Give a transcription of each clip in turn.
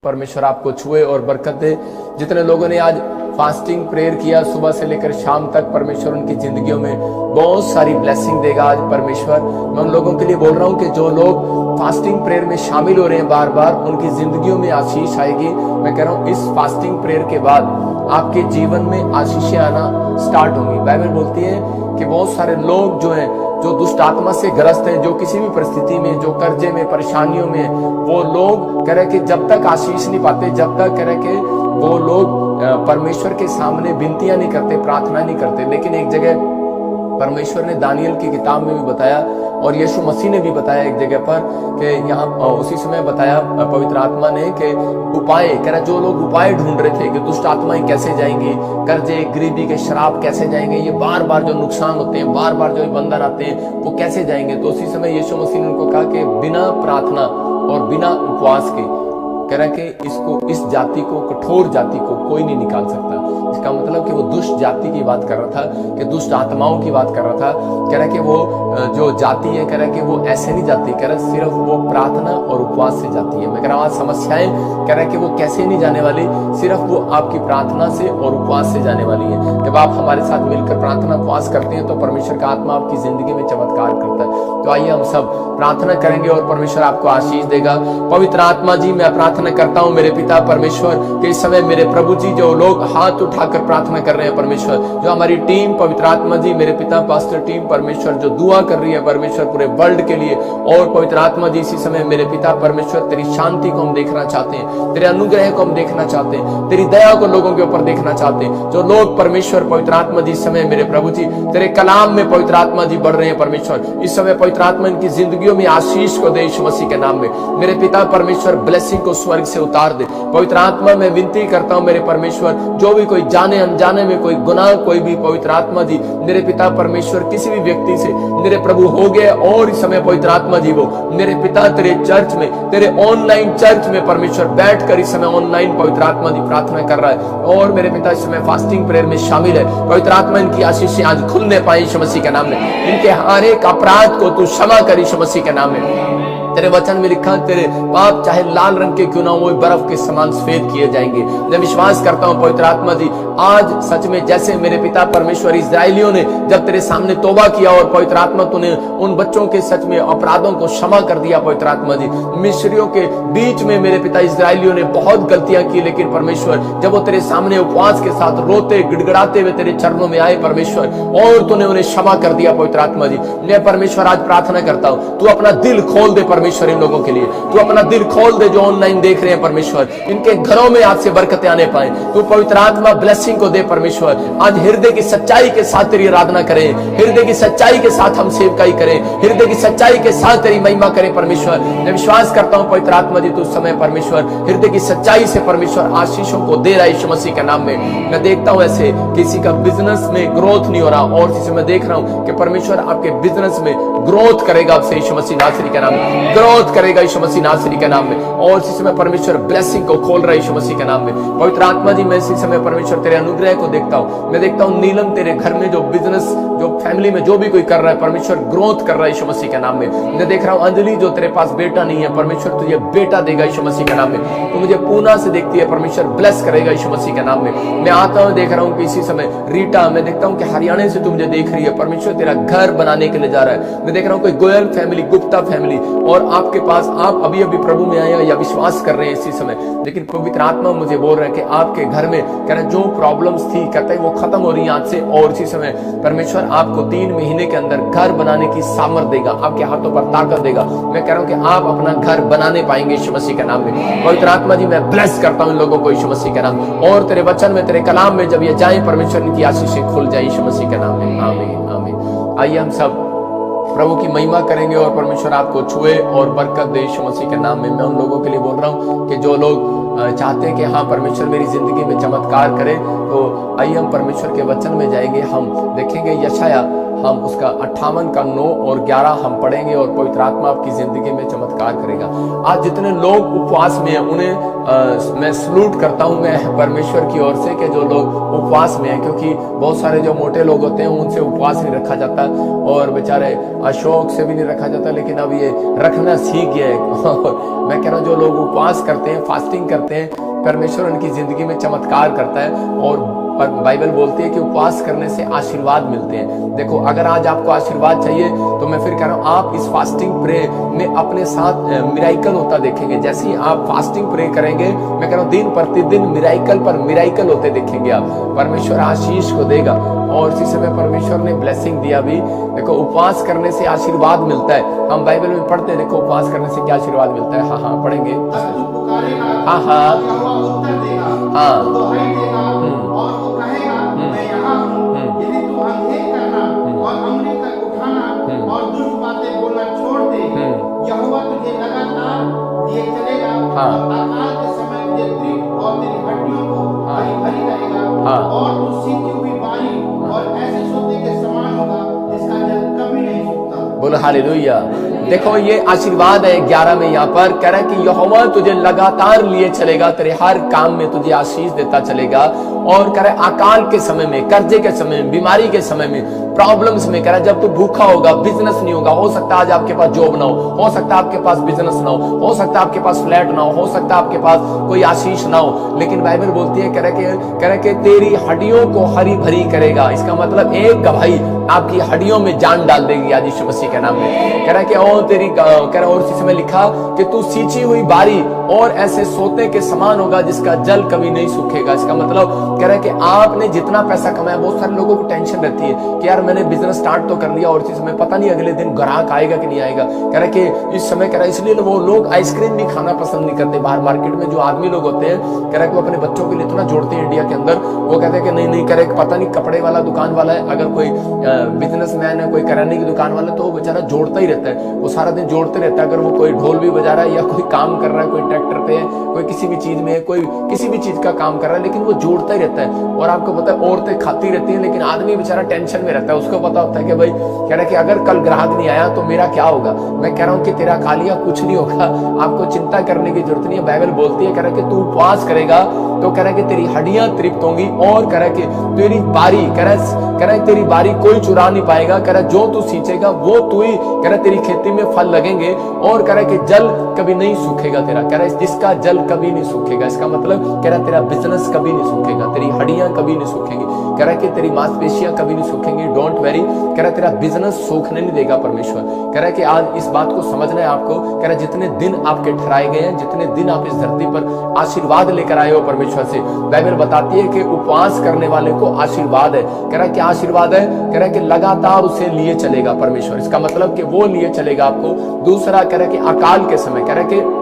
परमेश्वर आपको छुए और बरकत दे। जितने लोगों ने आज फास्टिंग प्रेयर किया सुबह से लेकर शाम तक, परमेश्वर उनकी जिंदगियों में बहुत सारी ब्लेसिंग देगा आज परमेश्वर। मैं उन लोगों के लिए बोल रहा हूं कि जो लोग फास्टिंग प्रेयर में शामिल हो रहे हैं बार बार, उनकी जिंदगियों में आशीष आएगी। मैं कह रहा हूं इस फास्टिंग प्रेयर के बाद आपके जीवन में आशीषें आना स्टार्ट होंगी। बाइबल बोलती है कि बहुत सारे लोग जो हैं, जो दुष्ट आत्मा से ग्रस्त हैं, जो किसी भी परिस्थिति में, जो कर्जे में, परेशानियों में, वो लोग कह रहे कि जब तक आशीष नहीं पाते, जब तक कह रहे कि वो लोग परमेश्वर के सामने विनतियां नहीं करते, प्रार्थना नहीं करते। लेकिन एक जगह परमेश्वर ने दानियल की किताब में भी बताया और यीशु मसीह ने भी बताया एक जगह पर कि यहाँ उसी समय बताया पवित्र आत्मा ने कि उपाय, कह रहा जो लोग उपाय ढूंढ रहे थे कि दुष्ट आत्माएं कैसे जाएंगी, कर्जे, गरीबी के शराब कैसे जाएंगे, ये बार बार जो नुकसान होते हैं, बार बार जो बंधन आते हैं, वो कैसे जाएंगे। तो उसी समय यीशु मसीह ने उनको कहा कि बिना प्रार्थना और बिना उपवास के कह रहा कि इस जाति को, कठोर जाति को कोई नहीं निकाल सकता। इसका मतलब कि वो दुष्ट जाति की बात कर रहा था, कि दुष्ट आत्माओं की बात कर रहा था। कह रहा कि वो जो जाति है, कह रहा कि वो ऐसे नहीं जाती, कह रहा सिर्फ वो प्रार्थना और उपवास से जाती है। मैं कह रहा हूँ आज समस्याएं, कह रहा कि वो कैसे नहीं जाने वाली, सिर्फ वो आपकी प्रार्थना से और उपवास से जाने वाली है। जब आप हमारे साथ मिलकर प्रार्थना उपवास करते हैं तो परमेश्वर का आत्मा आपकी जिंदगी में चमत्कार करता है। तो आइए हम सब प्रार्थना करेंगे और परमेश्वर आपको आशीष देगा। पवित्र आत्मा जी, मैं प्रार्थना करता हूँ मेरे पिता परमेश्वर कि इस समय मेरे प्रभु जी, जो लोग हाथ उठाकर प्रार्थना कर रहे हैं परमेश्वर, जो हमारी टीम पवित्र आत्मा जी, मेरे पिता पास्टर टीम परमेश्वर जो दुआ कर रही है परमेश्वर पूरे वर्ल्ड के लिए, और पवित्र आत्मा जी इसी समय मेरे पिता परमेश्वर तेरी शांति को हम देखना चाहते हैं, तेरे अनुग्रह को हम देखना चाहते हैं, तेरी दया को लोगों के ऊपर देखना चाहते हैं। जो लोग परमेश्वर पवित्र आत्मा जी इस समय मेरे प्रभु जी तेरे कलाम में पवित्र आत्मा जी बढ़ रहे हैं परमेश्वर, इस समय पवित्र आत्मा इनकी जिंदगियों में आशीष को दे यीशु मसीह के नाम में। मेरे पिता परमेश्वर ब्लेसिंग को स्वर्ग से उतार दे। पवित्र आत्मा मैं विनती करता हूं मेरे परमेश्वर, जो भी कोई जाने अनजाने में कोई गुनाह, कोई भी पवित्र आत्मा जी मेरे पिता परमेश्वर किसी भी व्यक्ति से मेरे प्रभु हो गए, और इस समय पवित्र आत्मा जी वो मेरे पिता तेरे चर्च में, तेरे ऑनलाइन चर्च में परमेश्वर बैठ कर इस समय ऑनलाइन पवित्र आत्मा जी प्रार्थना कर रहा है, और मेरे पिता इस समय फास्टिंग प्रेयर में शामिल है। पवित्र आत्मा इनकी आशीषें आज खुलने पाए यीशु मसीह के नाम में। इनके हर एक अपराध को तू क्षमा कर यीशु मसीह के नाम में। तेरे वचन में लिखा तेरे पाप चाहे लाल रंग के क्यों ना वो बर्फ के समान सफेद किए जाएंगे। मैं विश्वास करता हूं पवित्र आत्मा जी आज सच में जैसे मेरे पिता परमेश्वर इस्राएलियों ने जब तेरे सामने तौबा किया और पवित्र आत्मा तूने उन बच्चों के सच में अपराधों को क्षमा कर दिया पवित्र आत्मा जी। मिस्रियों के बीच में मेरे पिता इस्राएलियों ने बहुत गलतियां की, लेकिन परमेश्वर जब वो तेरे सामने उपवास के साथ रोते गिड़गिड़ाते हुए तेरे चरणों में आए परमेश्वर, और तूने उन्हें क्षमा कर दिया पवित्र आत्मा जी। मैं परमेश्वर आज प्रार्थना करता हूं तू अपना दिल खोल दे परमेश्वर इन लोगों के लिए, तू अपना दिल खोल दे जो ऑनलाइन देख रहे हैं परमेश्वर, इनके घरों में आज से बरकतें आने पाए। तू पवित्र आत्मा ब्लेसिंग को दे परमेश्वर। आज हृदय की सच्चाई के साथ तेरी आराधना करें, हृदय की सच्चाई के साथ हम सेवकाई करें, हृदय की सच्चाई के साथ तेरी महिमा करें परमेश्वर। मैं विश्वास करता हूं पवित्र आत्मा जी तू समय परमेश्वर हृदय की सच्चाई से परमेश्वर आशीषों को दे रहा है यीशु मसीह के नाम में। मैं देखता हूं ऐसे किसी का बिजनेस में ग्रोथ नहीं हो रहा, और इसी मैं देख रहा हूं कि परमेश्वर आपके बिजनेस में ग्रोथ करेगा आपसे यीशु मसीह नासरी के नाम में, ग्रोथ करेगा यीशु मसीह नासरी के नाम में। और इसी समय परमेश्वर ब्लेसिंग को खोल रहा है यीशु मसीह के नाम में। पवित्र आत्मा जी मैं इसी समय परमेश्वर तेरे अनुग्रह को देखता हूं। मैं देखता हूं नीलम तेरे घर में जो बिजनेस, जो फैमिली में जो भी कोई कर रहा है परमेश्वर ग्रोथ कर रहा है यीशु मसीह के नाम में। मैं देख रहा हूं अंजलि जो तेरे पास बेटा नहीं है परमेश्वर तुझे बेटा देगा यीशु मसीह के नाम में। तू मुझे पूना से देखती है परमेश्वर ब्लेस करेगा यीशु मसीह के नाम में। मैं आता हूं देख रहा हूं कि इसी समय रीटा, मैं देखता हूं कि हरियाणा से तू मुझे देख रही है परमेश्वर तेरा घर बनाने के लिए जा रहा है। मैं देख रहा हूं कोई गोयल फैमिली, गुप्ता फैमिली, और आपके पास आप अभी अभी प्रभु में आए या विश्वास कर रहे हैं इसी समय, लेकिन पवित्र आत्मा मुझे बोल रहा है कि आपके घर में कह रहे जो प्रॉब्लम्स थी कहते हैं वो खत्म हो रही है आज से, और इसी समय परमेश्वर आपको 3 महीने के अंदर घर बनाने की सामर्थ देगा, आपके हाथों पर ताकत देगा। मैं कह रहा हूं कि आप अपना घर बनाने पाएंगे यीशु मसीह के नाम में। पवित्र आत्मा जी मैं ब्लेस करता हूं इन लोगों को यीशु मसीह के नाम, और तेरे वचन में तेरे कलाम में जब ये जाए परमेश्वर इनकी आशीषें खुल जाए यीशु मसीह के नाम में। आमीन आमीन। आइए हम सब प्रभु की महिमा करेंगे और परमेश्वर आपको छुए और बरकत दे यीशु मसीह के नाम में। मैं उन लोगों के लिए बोल रहा हूं कि जो लोग चाहते हैं कि हाँ परमेश्वर मेरी जिंदगी में चमत्कार करे, तो आइए हम परमेश्वर के वचन में जाएंगे। हम देखेंगे यशाया हम उसका 58 का 9 और 11 हम पढ़ेंगे और पवित्र आत्मा आपकी जिंदगी में चमत्कार करेगा। आज जितने लोग उपवास में हैं उन्हें मैं सलूट करता हूं मैं परमेश्वर की ओर से कि जो लोग उपवास में हैं, क्योंकि बहुत सारे जो मोटे लोग होते हैं उनसे उपवास नहीं रखा जाता और बेचारे अशोक से भी नहीं रखा जाता, लेकिन अब ये रखना सीख गया है। मैं कह रहा हूं जो लोग उपवास करते हैं, फास्टिंग करते हैं, परमेश्वर उनकी जिंदगी में चमत्कार करता है और बाइबल बोलती है कि उपवास करने से आशीर्वाद मिलते हैं। देखो अगर आज आपको आशीर्वाद चाहिए तो मैं फिर कह रहा हूं आप इस फास्टिंग प्रे में अपने साथ मिराइकल होता देखेंगे। जैसे ही आप फास्टिंग प्रे करेंगे, मैं कह रहा हूं दिन प्रतिदिन मिराइकल पर मिराइकल होते देखेंगे आप। परमेश्वर आशीष को देगा और इसी समय परमेश्वर ने ब्लेसिंग दिया भी। देखो उपवास करने से आशीर्वाद मिलता है। हम बाइबल में पढ़ते हैं, देखो उपवास करने से क्या आशीर्वाद मिलता है। हाँ पढ़ेंगे। हाँ हाँ अकाल के समय तुझे तृप्त और तेरी हड्डियों को भरी भरी करेगा और तू सींची हुई बारी और ऐसे सोते के समान होगा जिसका जल कभी नहीं सूखता। बोलो हालेलुया। देखो ये आशीर्वाद है 11 में यहाँ पर कह रहा है कि यहोवा तुझे लगातार लिए चलेगा, तेरे हर काम में तुझे आशीष देता चलेगा। और कह रहा है अकाल के समय में, कर्जे के समय में, बीमारी के समय में, प्रॉब्लम्स में, कह रहा है जब तू भूखा होगा, बिजनेस नहीं होगा, हो सकता है आज आपके पास जॉब ना हो सकता है आपके पास बिजनेस ना हो सकता है आपके पास फ्लैट ना हो सकता है आपके पास कोई आशीष ना हो, लेकिन बाइबल बोलती है कह रहा कि तेरी हड्डियों को हरी भरी करेगा। इसका मतलब एक गवाही आपकी हड्डियों में जान डाल देगी आज यीशु मसीह के नाम में। कह रहा कि और तेरी कह रहा और इसी में लिखा कि तू सींची हुई बारी और ऐसे सोते के समान होगा जिसका जल कभी नहीं सूखेगा। इसका मतलब कह रहा है कि आपने जितना पैसा कमाया, बहुत सारे लोगों को टेंशन रहती है कि यार मैंने बिजनेस स्टार्ट तो कर लिया और इसी समय पता नहीं अगले दिन ग्राहक आएगा कि नहीं आएगा। कह रहा है कि इस समय कह रहा है इसलिए वो लोग आइसक्रीम भी खाना पसंद नहीं करते। बाहर मार्केट में जो आदमी लोग होते हैं, कह रहा है कि वो अपने बच्चों के लिए इतना जोड़ते हैं इंडिया के अंदर, वो कहते हैं कि नहीं कह रहे पता नहीं कपड़े वाला दुकान वाला है, अगर कोई बिजनेसमैन है, कोई किराने की दुकान वाला, तो वो बेचारा जोड़ता ही रहता है, वो सारा दिन जोड़ते रहता है। अगर वो कोई ढोल भी बजा रहा है या कोई काम कर रहा है, कोई ट्रैक्टर पे है, कोई किसी भी चीज में है, कोई किसी भी चीज का काम कर रहा है, लेकिन वो जोड़ता ही रहता है। और आपको पता है औरतें खाती रहती हैं, लेकिन आदमी बेचारा टेंशन में रहता है। उसको पता होता है कि भाई कह रहा है कि अगर कल ग्राहक नहीं आया तो मेरा क्या होगा। मैं कह रहा हूं कि तेरा खा लिया कुछ नहीं होगा, आपको चिंता करने की जरूरत नहीं है। बाइबल बोलती है कह रहा है कि तू उपवास करेगा तो कह रहा है कि तेरी हड्डियां तृप्त होंगी और कह रहा है कि तेरी बारी कह रहा है तेरी बारी कोई चुरा नहीं पाएगा। कह रहा है जो तू सींचेगा वो तू ही, कह रहा है तेरी खेती में फल लगेंगे और कह रहा है कि जल कभी नहीं सूखेगा तेरा। कह रहा है जिसका जल कभी नहीं सूखेगा, इसका मतलब कह रहा है तेरा बिजनेस कभी नहीं सूखेगा, तेरी हड्डियां कभी नहीं सूखेंगी, कह रहा है कि तेरी मांसपेशियां कभी नहीं सूखेंगी। डोंट वेरी, कह रहा है तेरा बिजनेस सूखने नहीं देगा परमेश्वर। कह रहा है कि आज इस बात को समझना है आपको। कह रहा है जितने दिन आपके ठहराए गए हैं, जितने दिन आप इस धरती पर आशीर्वाद लेकर आए हो परमेश्वर से, बाइबल बताती है कि उपवास करने वाले को आशीर्वाद है। कह रहा है क्या आशीर्वाद है? कह रहा है कि लगातार उसे लिए चलेगा परमेश्वर। इसका मतलब कि वो लिए चलेगा आपको। दूसरा कह रहा है कि अकाल के समय, कह रहा है कि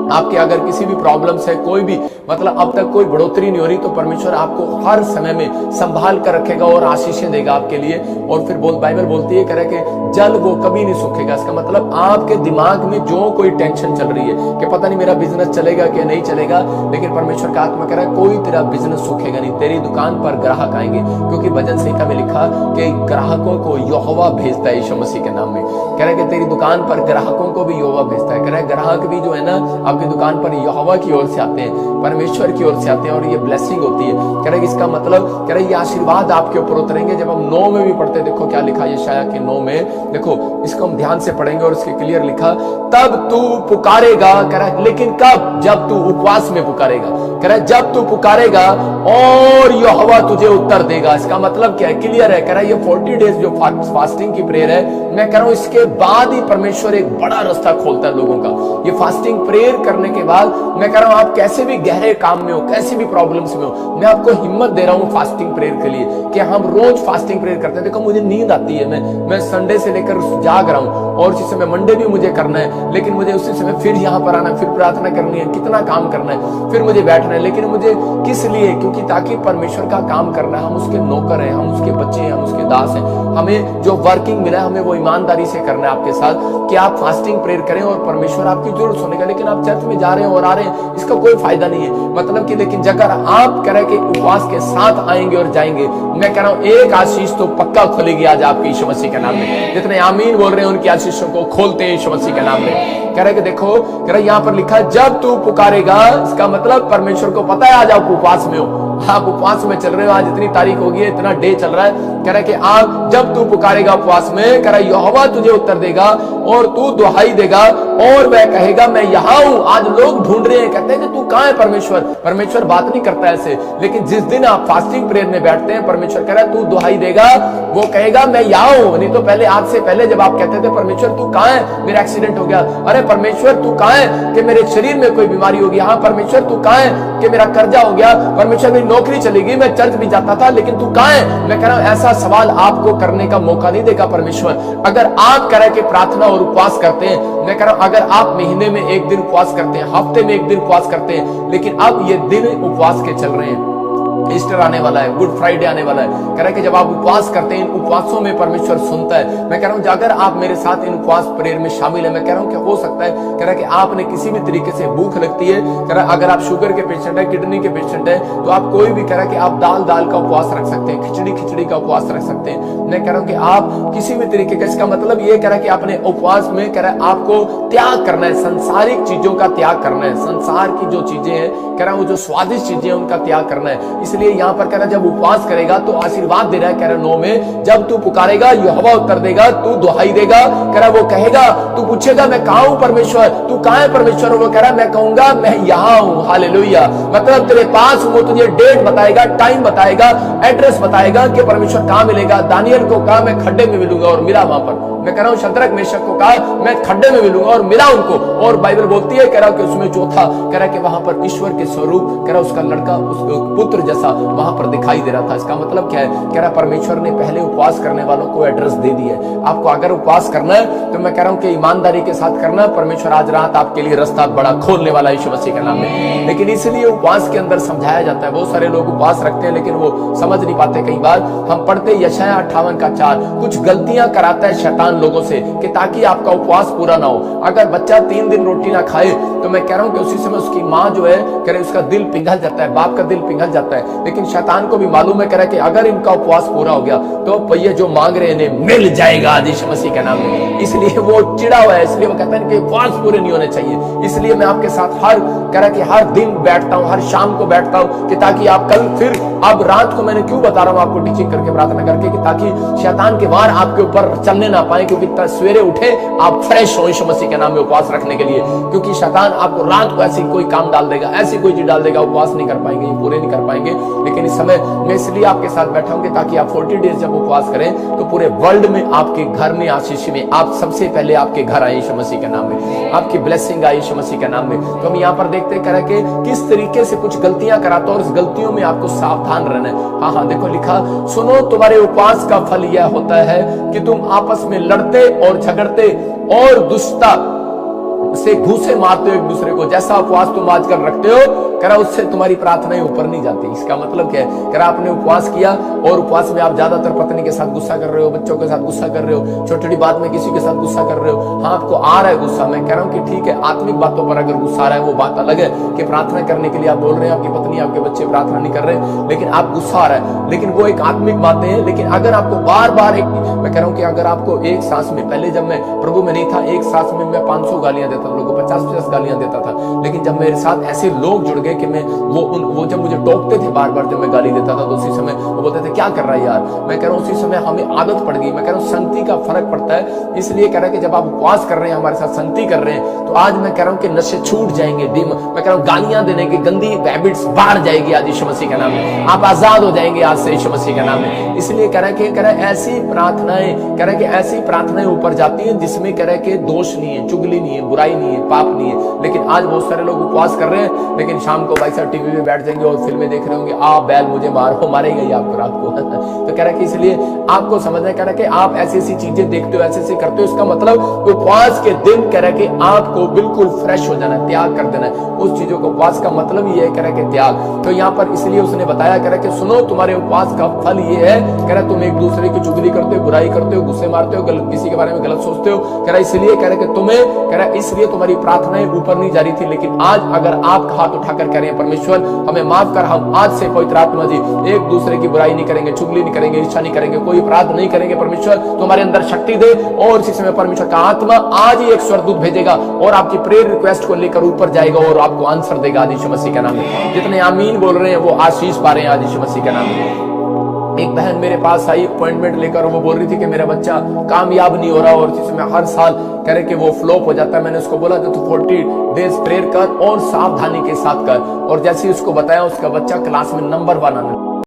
आपके अगर किसी भी प्रॉब्लम से कोई भी मतलब अब तक कोई बढ़ोतरी नहीं हो रही, तो परमेश्वर आपको हर समय में संभाल कर रखेगा और आशीषें देगा आपके लिए। और फिर बाइबल बोलती है कह रहा है कि जल वो कभी नहीं सूखेगा। इसका मतलब आपके दिमाग में जो कोई टेंशन चल रही है कि पता नहीं मेरा बिजनेस चलेगा कि नहीं चलेगा, लेकिन परमेश्वर का आत्मा कह रहा है कोई तेरा बिजनेस सूखेगा नहीं, तेरी दुकान पर ग्राहक आएंगे। क्योंकि भजन संहिता में लिखा कि ग्राहकों को यहोवा भेजता है यीशु मसीह के नाम में। कह रहा है कि तेरी दुकान पर ग्राहकों को भी यहोवा भेजता है। कह रहा है ग्राहक भी जो है ना आपकी दुकान पर यहोवा की ओर से आते हैं, परमेश्वर की ओर से आते हैं और ये ब्लेसिंग होती है। कह रहा है इसका मतलब कह रहा है ये आशीर्वाद आपके ऊपर उतरेंगे। जब हम 9 में भी पढ़ते हैं, देखो क्या लिखा यशाया के 9 में, देखो इसको हम ध्यान से पढ़ेंगे और इसके क्लियर लिखा, तब तू पुकारेगा। कह रहा है लेकिन कब? जब तू उपवास में पुकारेगा। कह रहा है जब तू पुकारेगा और यहोवा तुझे उत्तर देगा। इसका मतलब क्या है? क्लियर है। कह रहा है ये 40 डेज जो फास्टिंग की प्रेयर है, मैं कह रहा हूं इसके बाद ही परमेश्वर एक बड़ा रास्ता खोलता है लोगों का। ये फास्टिंग प्रेयर करने के बाद मैं कह रहा हूं आप कैसे भी गहरे काम में हो, कैसी भी प्रॉब्लम्स में हो, मैं आपको हिम्मत दे रहा हूं फास्टिंग प्रेयर के लिए कि हम रोज फास्टिंग प्रेयर करते हैं। देखो मुझे नींद आती है, मैं संडे से लेकर जाग रहा हूं और उसी समय मंडे भी मुझे करना है, लेकिन मुझे उसी समय फिर यहां पर आना, फिर प्रार्थना करनी है, कितना काम करना है, फिर मुझे बैठना है। लेकिन मुझे किस लिए? क्योंकि क्योंकि ताकि परमेश्वर का काम करना है, हम उसके नौकर हैं, हम उसके बच्चे हैं, हम उसके दास हैं। हमें जो वर्किंग मिला है हमें वो ईमानदारी से करना है आपके साथ, कि आप फास्टिंग प्रेयर करें और परमेश्वर आपकी जरूर सुनेगा। लेकिन आप चर्च में जा रहे हैं और आ रहे हैं, इसका कोई फायदा नहीं है। मतलब कि लेकिन अगर आप कह रहे कि उपवास के साथ आएंगे और जाएंगे, मैं कह रहा हूं एक आशीष तो पक्का खुलेगी आज आपकी यीशु मसीह के नाम में। जितने आमीन बोल रहे हैं उनकी आशीषों को खोलते हैं यीशु मसीह के नाम में। कह रहे कि देखो, कह रहे यहाँ पर लिखा है जब तू पुकारेगा, इसका मतलब परमेश्वर को पता है आज आप उपवास में हो, आप उपवास में चल रहे हो, आज इतनी तारीख होगी, इतना डे चल रहा है। कह रहा है कि आप जब तू पुकारेगा उपवास में, कह रहा है यहोवा तुझे उत्तर देगा और तू दुहाई देगा और वह कहेगा मैं यहाँ हूं। आज लोग ढूंढ रहे हैं, कहते हैं कि तू कहां है परमेश्वर। परमेश्वर बात नहीं करता ऐसे, लेकिन जिस दिन आप फास्टिंग प्रेयर में बैठते हैं, परमेश्वर कह रहा है तू दुहाई देगा, वो कहेगा मैं यहाँ हूं। नहीं तो पहले, आज से पहले जब आप कहते थे परमेश्वर तू कहां है, मेरा एक्सीडेंट हो गया, अरे परमेश्वर तू कहां है कि मेरे शरीर में कोई बीमारी होगी, हाँ परमेश्वर तू कहां है कि मेरा कर्जा हो गया, परमेश्वर मेरी नौकरी चली गई, मैं चर्च भी जाता था लेकिन तू कहां है। मैं कह रहा हूं ऐसा सवाल आपको करने का मौका नहीं देगा परमेश्वर। अगर आप कह रहे कि प्रार्थना और उपवास करते हैं, मैं कह रहा हूं अगर आप महीने में एक दिन उपवास करते हैं, हफ्ते में एक दिन उपवास करते हैं, लेकिन अब ये दिन उपवास के चल रहे हैं, ईस्टर आने वाला है, गुड फ्राइडे आने वाला है, कह रहा है कि जब आप उपवास करते हैं, इन उपवासों में परमेश्वर सुनता है। मैं कह रहा हूं अगर आप मेरे साथ इन उपवास प्रेयर में शामिल है, मैं कह रहा हूं कि हो सकता है, कह रहा है कि आपने किसी भी तरीके से भूख लगती है, कह रहा है अगर आप शुगर के पेशेंट है, किडनी के पेशेंट है, तो आप कोई भी कह रहा है कि आप दाल का उपवास रख सकते हैं, खिचड़ी का उपवास रख सकते हैं। मैं कह रहा हूं कि आप किसी भी तरीके का, इसका मतलब ये कह रहा है कि अपने उपवास में कह रहा है आपको त्याग करना है, संसारिक चीजों का त्याग करना है, संसार की जो चीजें हैं, कह रहा है वो जो स्वादिष्ट चीजें हैं उनका त्याग करना है। इसलिए यहाँ पर कह रहा है जब उपवास करेगा तो आशीर्वाद दे रहा है, कह रहा है 9 में, जब तू पुकारेगा यहोवा उत्तर देगा, तू दुहाई देगा, कह रहा है वो कहेगा, तू पूछेगा मैं कहां हूं परमेश्वर, तू कहां है परमेश्वर, वो कह रहा है मैं कहूंगा मैं यहां हूं। हालेलुया। मतलब तेरे पास वो तुझे डेट बताएगा, टाइम बताएगा, एड्रेस बताएगा कि परमेश्वर कहां मिलेगा। दानियल को कहा मैं खड्डे में मिलूंगा और मिला वहां पर। मैं कह रहा हूं शद्रक मेशक को कहा मैं खड्डे में मिलूंगा और मिला उनको। और बाइबल बोलती है, कह रहा कि उसमें जो था, कह रहा कि वहां पर ईश्वर के स्वरूप, कह रहा उसका लड़का उसके पुत्र जैसा वहां पर दिखाई दे रहा था। इसका मतलब क्या है, कह रहा परमेश्वर ने पहले उपवास करने वालों को एड्रेस दे दिया है। आपको अगर उपवास करना है तो मैं कह रहा हूं कि ईमानदारी के साथ करना। परमेश्वर आज रात आपके लिए रास्ता बड़ा खोलने वाला है यीशु मसीह के नाम में। लेकिन इसलिए उपवास के अंदर समझाया जाता है, बहुत सारे लोग उपवास रखते हैं लेकिन वो समझ नहीं पाते। कई बार हम पढ़ते यशायाह 58:4, कुछ गलतियां कराता है शैतान लोगों से कि ताकि आपका उपवास पूरा ना हो। अगर बच्चा 3 दिन रोटी ना खाए तो मैं कह रहा हूं कि उसी समय उसकी मां जो है, कह रहे उसका दिल पिघल जाता है, बाप का दिल पिघल जाता है। लेकिन शैतान को भी मालूम है, कह रहा है कि अगर इनका उपवास पूरा हो गया तो ये जो मांग रहे हैं मिल जाएगा यीशु मसीह के नाम में। इसलिए वो चिड़ा हुआ है, इसलिए वो कहता है कि उपवास पूरे नहीं होने चाहिए। इसलिए मैं आपके साथ कह रहा कि हर दिन बैठता हूं, हर शाम को बैठता हूं कि ताकि आप कल फिर, अब रात को मैंने क्यों बता रहा हूं आपको टीचिंग करके, प्रार्थना करके, कि ताकि शैतान के वार आपके ऊपर चलने ना पाए। क्योंकि सवेरे उठे आप फ्रेश हो यीशु मसीह के नाम में उपवास रखने के लिए। क्योंकि शैतान आपको रात को ऐसी कोई काम डाल देगा, ऐसी कोई चीज डाल देगा, उपवास नहीं कर पाएंगे, पूरे नहीं कर पाएंगे। लेकिन इस समय मैं इसलिए आपके साथ बैठा हूं कि ताकि आप 40 डेज जब उपवास करें तो पूरे वर्ल्ड में आपके घर में आशीष में आप सबसे पहले आपके घर आए यीशु मसीह के नाम में, आपकी ब्लेसिंग आई यीशु मसीह के नाम में। तो हम यहाँ पर देखते कर कि किस तरीके से कुछ गलतियां कराता और इस गलतियों में आपको सावधान रहना है। हाँ, देखो लिखा, सुनो तुम्हारे उपवास का फल यह होता है कि तुम आपस में लड़ते और झगड़ते और दुष्टता से घूसे मारते हो एक दूसरे को। जैसा उपवास तुम आजकल रखते हो, कह रहा उससे तुम्हारी प्रार्थनाएं ऊपर नहीं जाती। इसका मतलब क्या है, कह रहा आपने उपवास किया और उपवास में आप ज्यादातर पत्नी के साथ गुस्सा कर रहे हो, बच्चों के साथ गुस्सा कर रहे हो, छोटी छोटी बात में किसी के साथ गुस्सा कर रहे हो। हाँ, आपको आ रहा है गुस्सा, मैं कह रहा हूं कि ठीक है, आत्मिक बातों पर अगर गुस्सा आ रहा है वो बात अलग है कि प्रार्थना करने के लिए आप बोल रहे हैं, आपकी पत्नी आपके बच्चे प्रार्थना नहीं कर रहे, लेकिन आप गुस्सा आ रहा है, लेकिन वो एक आत्मिक बातें हैं। लेकिन अगर आपको बार बार मैं कह रहा हूं कि अगर आपको एक सांस में, पहले जब मैं प्रभु में नहीं था, एक सांस में मैं 500 गालियां देता था, लोगों को 50-50 गालियां देता था। लेकिन जब मेरे साथ ऐसे लोग जुड़ गए कि मैं वो जब मुझे टोकते थे बार बार जब मैं गाली देता था, तो उसी समय वो बोलते थे क्या कर रहा है यार। मैं कह रहा हूं उसी समय हमें आदत पड़ गई। मैं कह रहा हूं संगति का फर्क पड़ता है। इसलिए कह रहा है कि जब आप उपवास कर रहे हैं, हमारे साथ संगति कर रहे हैं, तो आज मैं कह रहा हूं कि नशे छूट जाएंगे। मैं कह रहा हूं गालियां देने की गंदी हैबिट्स बाहर जाएगी आज यीशु मसीह के नाम में। आप आजाद हो जाएंगे आज से यीशु मसीह के नाम में। इसलिए कह रहा है ऐसी प्रार्थनाएं, कह रहा है कि ऐसी प्रार्थनाएं ऊपर जाती हैं जिसमें कह रहा है कि दोष नहीं है, चुगली नहीं है, बुराई नहीं है, पाप नहीं है। लेकिन आज बहुत सारे लोग उपवास कर रहे हैं, लेकिन शाम शाम को भाई साहब टीवी में बैठ जाएंगे और फिल्में देख रहे होंगे, आप बैल मुझे मारो, मारेगा ही आपको रात को। तो कह रहा है कि इसलिए आपको समझना है, कह रहा है कि आप ऐसी ऐसी चीजें देखते हो, ऐसे ऐसे करते हो, इसका मतलब उपवास के दिन कह रहा है कि आपको बिल्कुल फ्रेश हो जाना है, त्याग कर देना है उस चीजों को। उपवास का मतलब ये है कह रहा है कि त्याग। तो यहाँ पर इसलिए उसने बताया, कह रहा है कि सुनो तुम्हारे उपवास का फल ये है, कह रहा है तुम एक दूसरे की चुगली करते हो, बुराई करते हो, गुस्से मारते हो, किसी के बारे में गलत सोचते हो। कह रहा है इसलिए कह रहा है कि तुम्हें, कह रहा है इसलिए तुम्हारी प्रार्थनाएं ऊपर नहीं जा रही थी, लेकिन आज अगर आप हाथ उठाकर कह रहे हैं परमेश्वर हमें माफ कर, हम आज से पवित्र आत्मा जी एक दूसरे की बुराई नहीं करेंगे, चुगली नहीं करेंगे, इच्छा नहीं करेंगे, कोई अपराध नहीं करेंगे, परमेश्वर तुम्हारे अंदर शक्ति दे। और इसी समय परमेश्वर का आत्मा आज ही एक स्वर्गदूत भेजेगा और आपकी प्रेयर रिक्वेस्ट को लेकर ऊपर जाएगा और आपको आंसर देगा आज यीशु मसीह के नाम में। जितने आमीन बोल रहे हैं वो आशीष पा रहे हैं आज यीशु मसीह के नाम में। एक बहन मेरे पास आई अपॉइंटमेंट लेकर, वो बोल रही थी कि मेरा बच्चा कामयाब नहीं हो रहा और जिसमें हर साल कह रहे कि वो फ्लॉप हो जाता है। मैंने उसको बोला कि तू 40 डेज प्रेयर कर और सावधानी के साथ कर, और जैसे ही उसको बताया उसका बच्चा क्लास में नंबर 1 आने लगा।